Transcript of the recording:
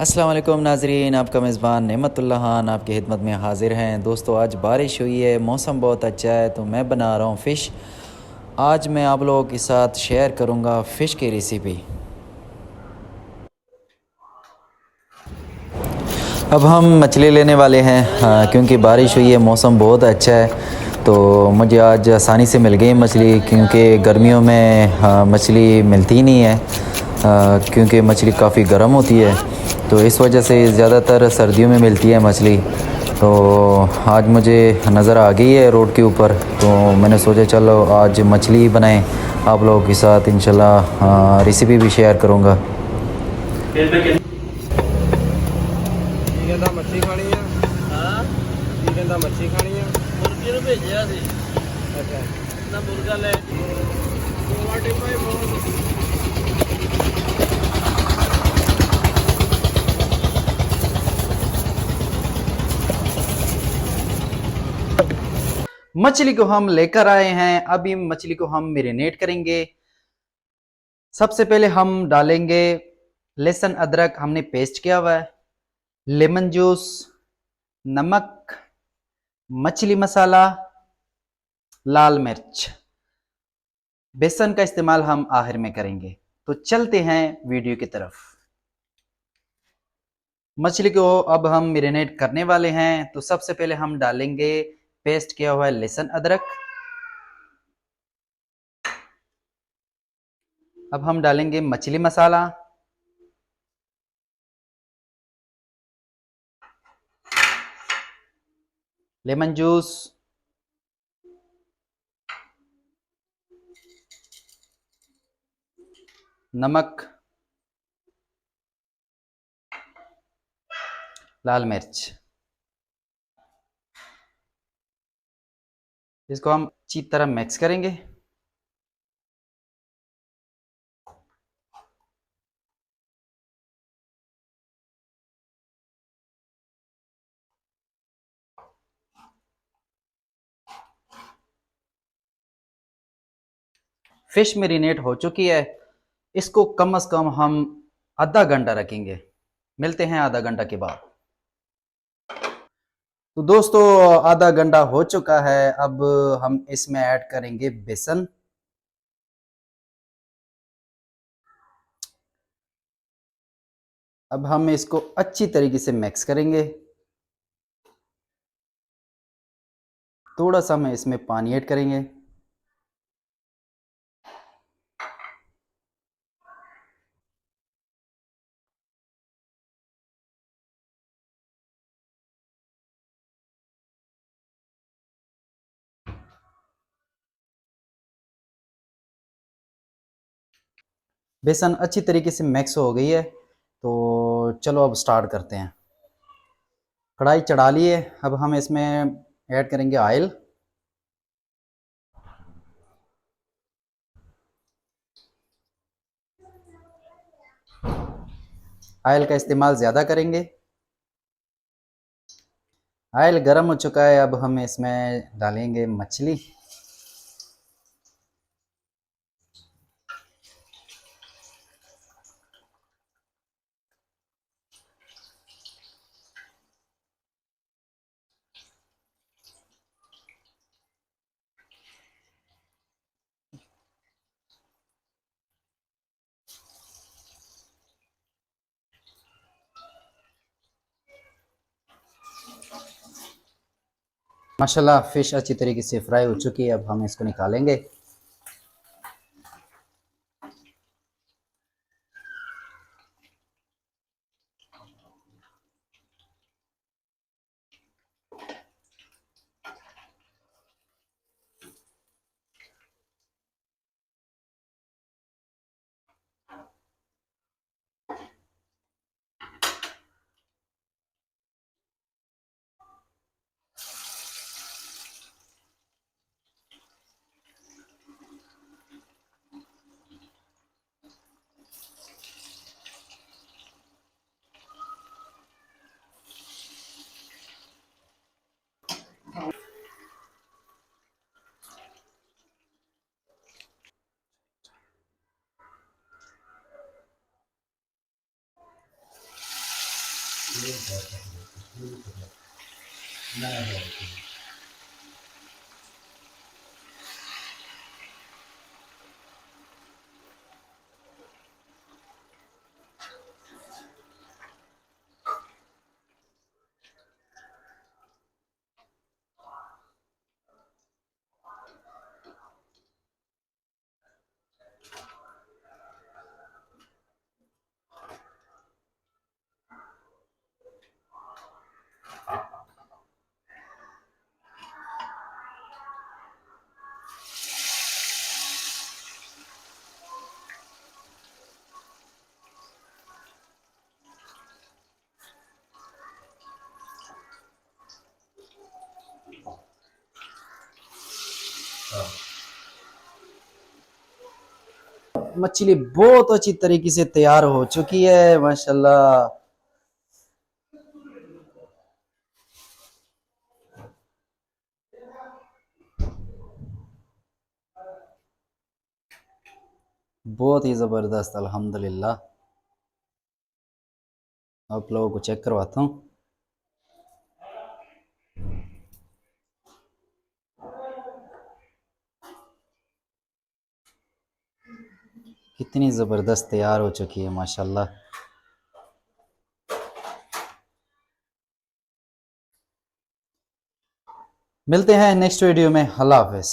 अस्सलाम वालेकुम नाजरीन, आपका मेज़बान नेमतुल्लाह खान आपकी खिदमत में हाज़िर हैं। दोस्तों, आज बारिश हुई है, मौसम बहुत अच्छा है, तो मैं बना रहा हूँ फ़िश। आज मैं आप लोगों के साथ शेयर करूँगा फ़िश की रेसिपी। अब हम मछली लेने वाले हैं, क्योंकि बारिश हुई है, मौसम बहुत अच्छा है। तो मुझे आज आसानी से मिल गई मछली, क्योंकि गर्मियों में मछली मिलती नहीं है, क्योंकि मछली काफ़ी गर्म होती है। तो इस वजह से ज़्यादातर सर्दियों में मिलती है मछली। तो आज मुझे नज़र आ गई है रोड के ऊपर, तो मैंने सोचा चलो आज मछली बनाएं, आप लोगों के साथ इंशाल्लाह रेसिपी भी शेयर करूँगा। ਕੀ ਕਹਿੰਦਾ ਮੱਛੀ ਖਾਣੀ ਆ? ਹਾਂ ਕੀ ਕਹਿੰਦਾ ਮੱਛੀ ਖਾਣੀ ਆ? ਮੁਰਗੇ ਨੂੰ ਭੇਜਿਆ ਸੀ ਅੱਛਾ ਨਾ ਮੁਰਗਾ ਲੈ ਤੁਹਾਡੇ ਭਾਈ ਬਹੁਤ मछली को हम लेकर आए हैं, अभी मछली को हम मैरिनेट करेंगे। सबसे पहले हम डालेंगे लहसुन अदरक, हमने पेस्ट किया हुआ है, लेमन जूस, नमक, मछली मसाला, लाल मिर्च। बेसन का इस्तेमाल हम आखिर में करेंगे। तो चलते हैं वीडियो की तरफ। मछली को अब हम मैरिनेट करने वाले हैं, तो सबसे पहले हम डालेंगे पेस्ट किया हुआ है लहसुन अदरक। अब हम डालेंगे मछली मसाला, लेमन जूस, नमक, लाल मिर्च। इसको हम अच्छी तरह मिक्स करेंगे। फिश मैरिनेट हो चुकी है, इसको कम से कम हम आधा घंटा रखेंगे। मिलते हैं आधा घंटा के बाद। तो दोस्तों, आधा घंटा हो चुका है, अब हम इसमें ऐड करेंगे बेसन। अब हम इसको अच्छी तरीके से मिक्स करेंगे। थोड़ा सा हम इसमें पानी ऐड करेंगे। बेसन अच्छी तरीके से मिक्स हो गई है, तो चलो अब स्टार्ट करते हैं। कढ़ाई चढ़ा लिए, अब हम इसमें ऐड करेंगे ऑयल। ऑयल का इस्तेमाल ज़्यादा करेंगे। ऑयल गर्म हो चुका है, अब हम इसमें डालेंगे मछली। माशाल्लाह फिश अच्छी तरीके से फ्राई हो चुकी है, अब हम इसको निकालेंगे। मछली बहुत अच्छी तरीके से तैयार हो चुकी है माशाल्लाह। बहुत ही ज़बरदस्त अल्हम्दुलिल्लाह। आप लोगों को चेक करवाता हूँ। कितनी ज़बरदस्त तैयार हो चुकी है माशाल्लाह। मिलते हैं नेक्स्ट वीडियो में। अल्लाह हाफ़िज़।